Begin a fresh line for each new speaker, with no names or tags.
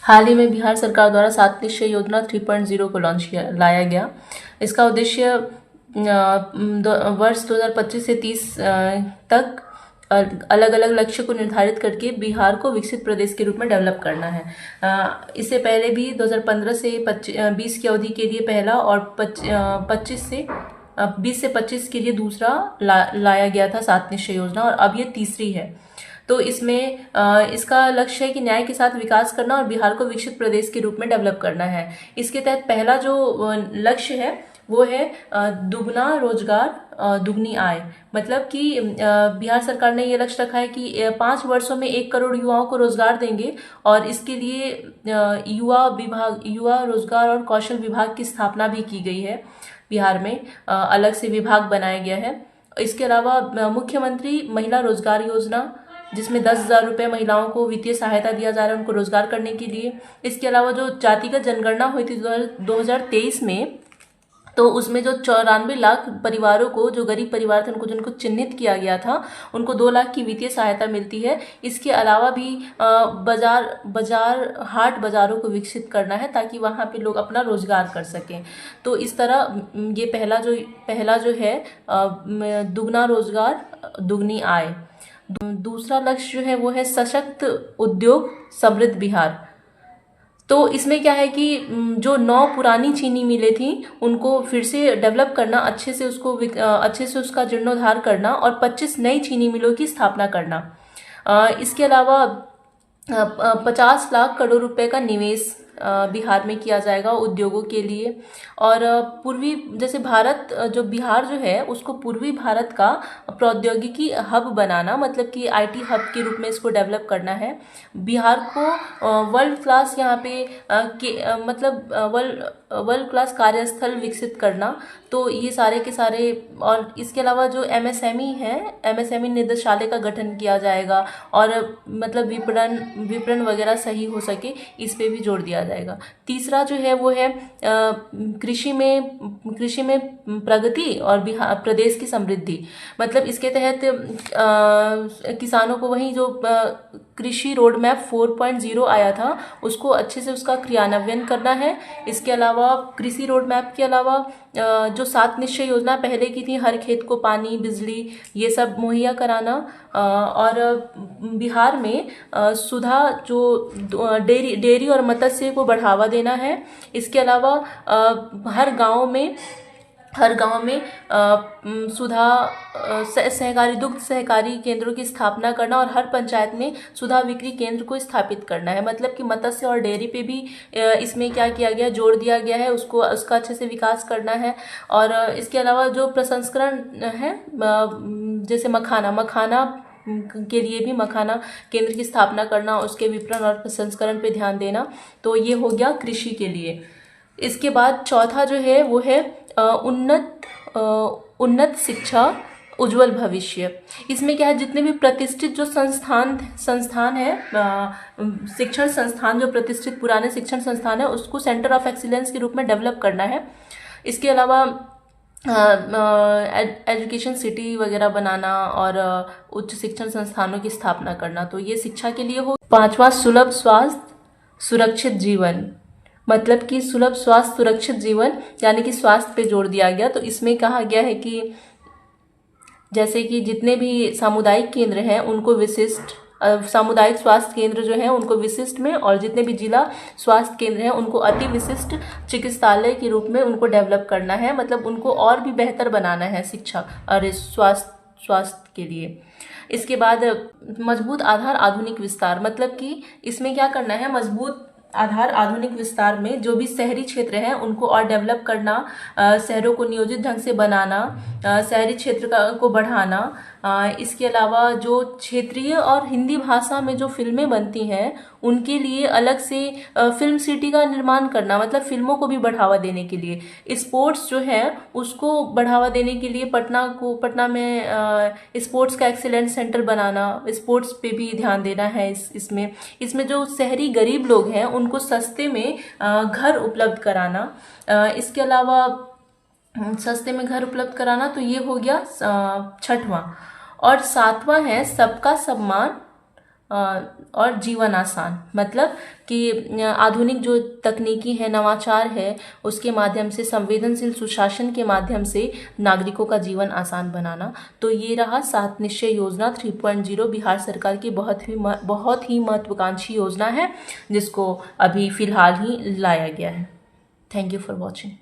हाल ही में बिहार सरकार द्वारा 7 निश्चय योजना 3.0 को लाया गया। इसका उद्देश्य वर्ष 2025 से 30 तक अलग अलग लक्ष्य को निर्धारित करके बिहार को विकसित प्रदेश के रूप में डेवलप करना है। इससे पहले भी 2015 से 20 की अवधि के लिए पहला और 20 से 25 के लिए दूसरा लाया गया था 7 निश्चय योजना, और अब ये तीसरी है। तो इसमें इसका लक्ष्य है कि न्याय के साथ विकास करना और बिहार को विकसित प्रदेश के रूप में डेवलप करना है। इसके तहत पहला जो लक्ष्य है वो है दुगना रोजगार दुगनी आय। मतलब कि बिहार सरकार ने ये लक्ष्य रखा है कि 5 वर्षों में 1 करोड़ युवाओं को रोजगार देंगे, और इसके लिए युवा रोजगार और कौशल विभाग की स्थापना भी की गई है। बिहार में अलग से विभाग बनाया गया है। इसके अलावा मुख्यमंत्री महिला रोजगार योजना, जिसमें 10,000 रुपये महिलाओं को वित्तीय सहायता दिया जा रहा है उनको रोजगार करने के लिए। इसके अलावा जो जातिगत जनगणना हुई थी 2023 में, तो उसमें जो 94 लाख परिवारों को, जो गरीब परिवार थे उनको, जिनको चिन्हित किया गया था, उनको 2 लाख की वित्तीय सहायता मिलती है। इसके अलावा भी हाट बाजारों को विकसित करना है ताकि वहाँ पे लोग अपना रोजगार कर सकें। तो इस तरह ये पहला जो है दुगना रोजगार दुगनी आय। दूसरा लक्ष्य जो है वो है सशक्त उद्योग समृद्ध बिहार। तो इसमें क्या है कि जो 9 पुरानी चीनी मिलें थी उनको फिर से डेवलप करना, अच्छे से उसका जीर्णोद्धार करना, और 25 नई चीनी मिलों की स्थापना करना। इसके अलावा 50 लाख करोड़ रुपए का निवेश बिहार में किया जाएगा उद्योगों के लिए। और जैसे बिहार जो है उसको पूर्वी भारत का प्रौद्योगिकी हब बनाना, मतलब कि आईटी हब के रूप में इसको डेवलप करना है। बिहार को वर्ल्ड क्लास यहाँ पे वर्ल्ड क्लास कार्यस्थल विकसित करना। तो ये सारे के सारे, और इसके अलावा जो एमएसएमई है, एमएसएमई निदेशालय का गठन किया जाएगा, और मतलब विपणन वगैरह सही हो सके इस पे भी जोर दिया जाएगा। तीसरा जो है वो है कृषि में प्रगति और बिहार प्रदेश की समृद्धि। मतलब इसके तहत किसानों को वही जो कृषि रोड मैप 4.0 आया था उसको अच्छे से उसका क्रियान्वयन करना है। इसके अलावा कृषि रोड मैप के अलावा जो 7 निश्चय योजना पहले की थी, हर खेत को पानी, बिजली, ये सब मुहैया कराना। और बिहार में सुधा जो डेयरी और मत्स्य को बढ़ावा देना है। इसके अलावा हर गांव में सुधा दुग्ध सहकारी केंद्रों की स्थापना करना, और हर पंचायत में सुधा बिक्री केंद्र को स्थापित करना है। मतलब कि मत्स्य और डेयरी पे भी इसमें क्या किया गया, जोर दिया गया है, उसका अच्छे से विकास करना है। और इसके अलावा जो प्रसंस्करण है, जैसे मखाना के लिए भी मखाना केंद्र की स्थापना करना, उसके विपणन और प्रसंस्करण पे ध्यान देना। तो ये हो गया कृषि के लिए। इसके बाद चौथा जो है वो है उन्नत शिक्षा उज्जवल भविष्य। इसमें क्या है, जितने भी प्रतिष्ठित जो संस्थान है, शिक्षण संस्थान, जो प्रतिष्ठित पुराने शिक्षण संस्थान है, उसको सेंटर ऑफ एक्सीलेंस के रूप में डेवलप करना है। इसके अलावा एजुकेशन सिटी वगैरह बनाना और उच्च शिक्षण संस्थानों की स्थापना करना। तो ये शिक्षा के लिए हो। 5वां सुलभ स्वास्थ्य सुरक्षित जीवन। मतलब कि सुलभ स्वास्थ्य सुरक्षित जीवन, यानी कि स्वास्थ्य पे जोर दिया गया। तो इसमें कहा गया है कि जैसे कि जितने भी सामुदायिक केंद्र हैं उनको विशिष्ट, सामुदायिक स्वास्थ्य केंद्र जो है उनको विशिष्ट में, और जितने भी जिला स्वास्थ्य केंद्र हैं उनको अति विशिष्ट चिकित्सालय के रूप में उनको डेवलप करना है। मतलब उनको और भी बेहतर बनाना है शिक्षा और स्वास्थ्य के लिए। इसके बाद मजबूत आधार आधुनिक विस्तार। मतलब कि इसमें क्या करना है, मजबूत आधार आधुनिक विस्तार में जो भी शहरी क्षेत्र हैं उनको और डेवलप करना, शहरों को नियोजित ढंग से बनाना, शहरी क्षेत्र को बढ़ाना। इसके अलावा जो क्षेत्रीय और हिंदी भाषा में जो फिल्में बनती हैं उनके लिए अलग से फिल्म सिटी का निर्माण करना, मतलब फिल्मों को भी बढ़ावा देने के लिए। स्पोर्ट्स जो है उसको बढ़ावा देने के लिए पटना में स्पोर्ट्स का एक्सीलेंस सेंटर बनाना, स्पोर्ट्स पे भी ध्यान देना है। इसमें जो शहरी गरीब लोग हैं उनको सस्ते में घर उपलब्ध कराना। इसके अलावा सस्ते में घर उपलब्ध कराना, तो ये हो गया 6वां। और 7वां है सबका सम्मान और जीवन आसान, मतलब कि आधुनिक जो तकनीकी है, नवाचार है, उसके माध्यम से संवेदनशील सुशासन के माध्यम से नागरिकों का जीवन आसान बनाना। तो ये रहा 7 निश्चय योजना 3.0, बिहार सरकार की बहुत ही महत्वाकांक्षी योजना है, जिसको अभी फिलहाल ही लाया गया है। Thank you for watching.